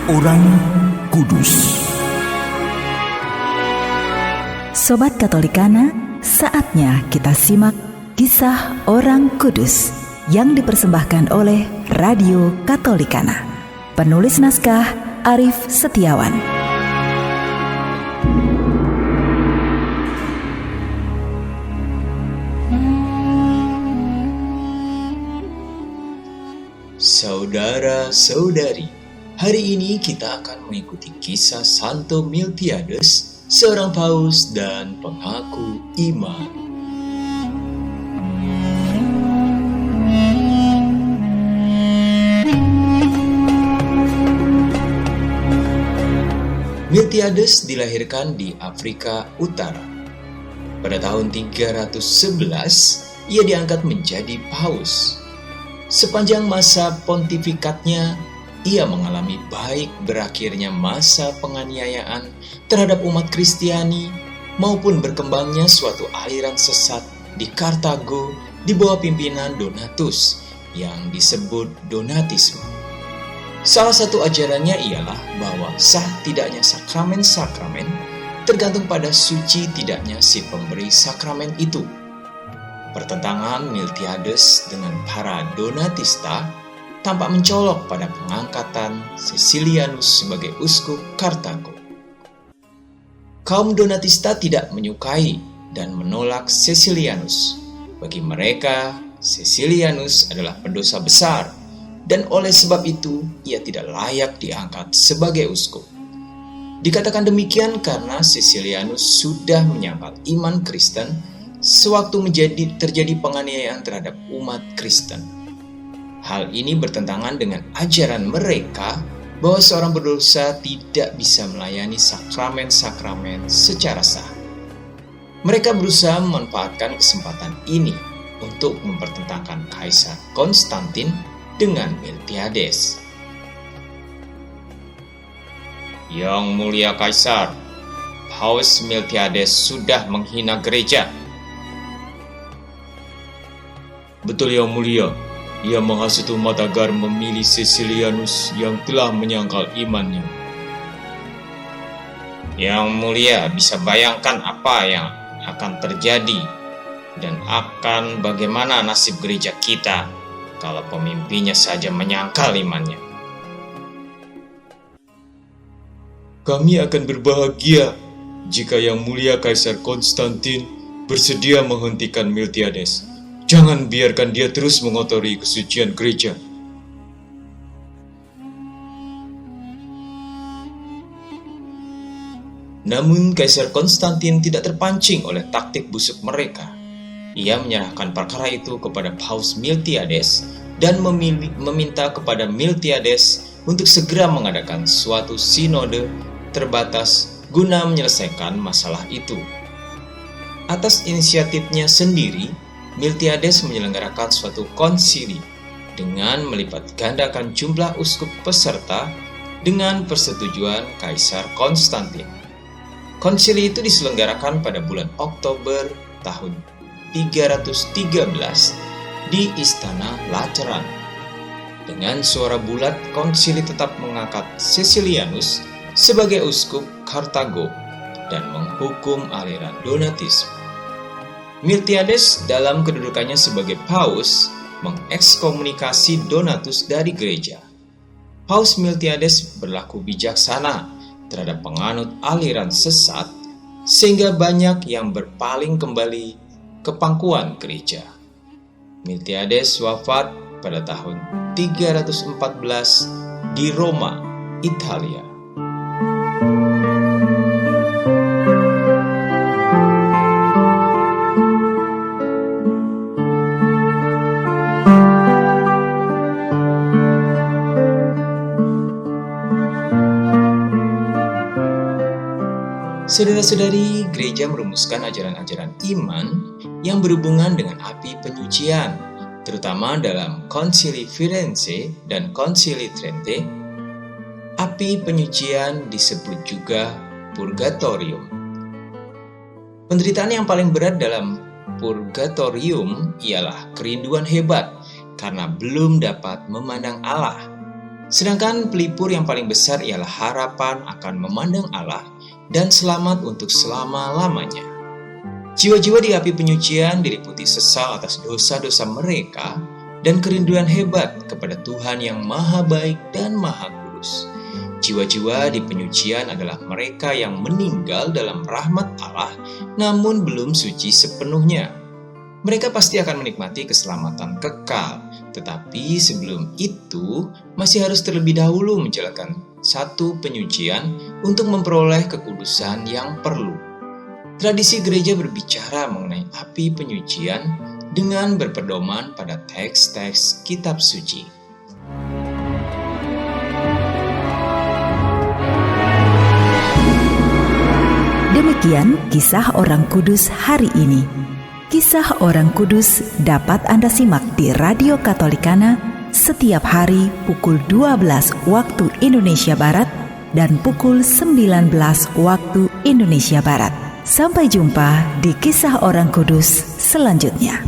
Orang Kudus. Sobat Katolikana, saatnya kita simak kisah orang kudus yang dipersembahkan oleh Radio Katolikana. Penulis naskah Arif Setiawan. Saudara-saudari, hari ini kita akan mengikuti kisah Santo Miltiades, seorang paus dan pengaku iman. Miltiades dilahirkan di Afrika Utara. Pada tahun 311, ia diangkat menjadi paus. Sepanjang masa pontifikatnya, ia mengalami baik berakhirnya masa penganiayaan terhadap umat Kristiani maupun berkembangnya suatu aliran sesat di Kartago di bawah pimpinan Donatus yang disebut Donatisme. Salah satu ajarannya ialah bahwa sah tidaknya sakramen-sakramen tergantung pada suci tidaknya si pemberi sakramen itu. Pertentangan Miltiades dengan para Donatista tampak mencolok pada pengangkatan Caecilianus sebagai uskup Kartago. Kaum Donatista tidak menyukai dan menolak Caecilianus. Bagi mereka, Caecilianus adalah pendosa besar, dan oleh sebab itu ia tidak layak diangkat sebagai uskup. Dikatakan demikian karena Caecilianus sudah menyangkal iman Kristen sewaktu terjadi penganiayaan terhadap umat Kristen. Hal ini bertentangan dengan ajaran mereka bahwa seorang berdosa tidak bisa melayani sakramen-sakramen secara sah. Mereka berusaha memanfaatkan kesempatan ini untuk mempertentangkan Kaisar Konstantin dengan Miltiades. Yang mulia Kaisar, Paus Miltiades sudah menghina gereja. Betul yang mulia, ia menghasut umat agar memilih Caecilianus yang telah menyangkal imannya. Yang mulia bisa bayangkan apa yang akan terjadi dan akan bagaimana nasib gereja kita kalau pemimpinnya saja menyangkal imannya. Kami akan berbahagia jika yang mulia Kaisar Konstantin bersedia menghentikan Miltiades. Jangan biarkan dia terus mengotori kesucian gereja. Namun Kaisar Konstantin tidak terpancing oleh taktik busuk mereka. Ia menyerahkan perkara itu kepada Paus Miltiades dan meminta kepada Miltiades untuk segera mengadakan suatu sinode terbatas guna menyelesaikan masalah itu. Atas inisiatifnya sendiri, Miltiades menyelenggarakan suatu konsili dengan melipat gandakan jumlah uskup peserta dengan persetujuan Kaisar Konstantin. Konsili itu diselenggarakan pada bulan Oktober tahun 313 di Istana Lateran. Dengan suara bulat, konsili tetap mengangkat Caecilianus sebagai uskup Kartago dan menghukum aliran Donatisme. Miltiades dalam kedudukannya sebagai paus mengekskomunikasi Donatus dari gereja. Paus Miltiades berlaku bijaksana terhadap penganut aliran sesat sehingga banyak yang berpaling kembali ke pangkuan gereja. Miltiades wafat pada tahun 314 di Roma, Italia. Saudara-saudari, gereja merumuskan ajaran-ajaran iman yang berhubungan dengan api penyucian, terutama dalam Konsili Firenze dan Konsili Trente. Api penyucian disebut juga purgatorium. Penderitaan yang paling berat dalam purgatorium ialah kerinduan hebat karena belum dapat memandang Allah. Sedangkan pelipur yang paling besar ialah harapan akan memandang Allah dan selamat untuk selama-lamanya. Jiwa-jiwa di api penyucian diliputi sesal atas dosa-dosa mereka dan kerinduan hebat kepada Tuhan yang maha baik dan maha kudus. Jiwa-jiwa di penyucian adalah mereka yang meninggal dalam rahmat Allah namun belum suci sepenuhnya. Mereka pasti akan menikmati keselamatan kekal, tetapi sebelum itu masih harus terlebih dahulu menjalankan satu penyucian untuk memperoleh kekudusan yang perlu. Tradisi gereja berbicara mengenai api penyucian dengan berpedoman pada teks-teks kitab suci. Demikian kisah orang kudus hari ini. Kisah orang kudus dapat Anda simak di Radio Katolikana setiap hari pukul 12 waktu Indonesia Barat dan pukul 19 waktu Indonesia Barat. Sampai jumpa di kisah orang kudus selanjutnya.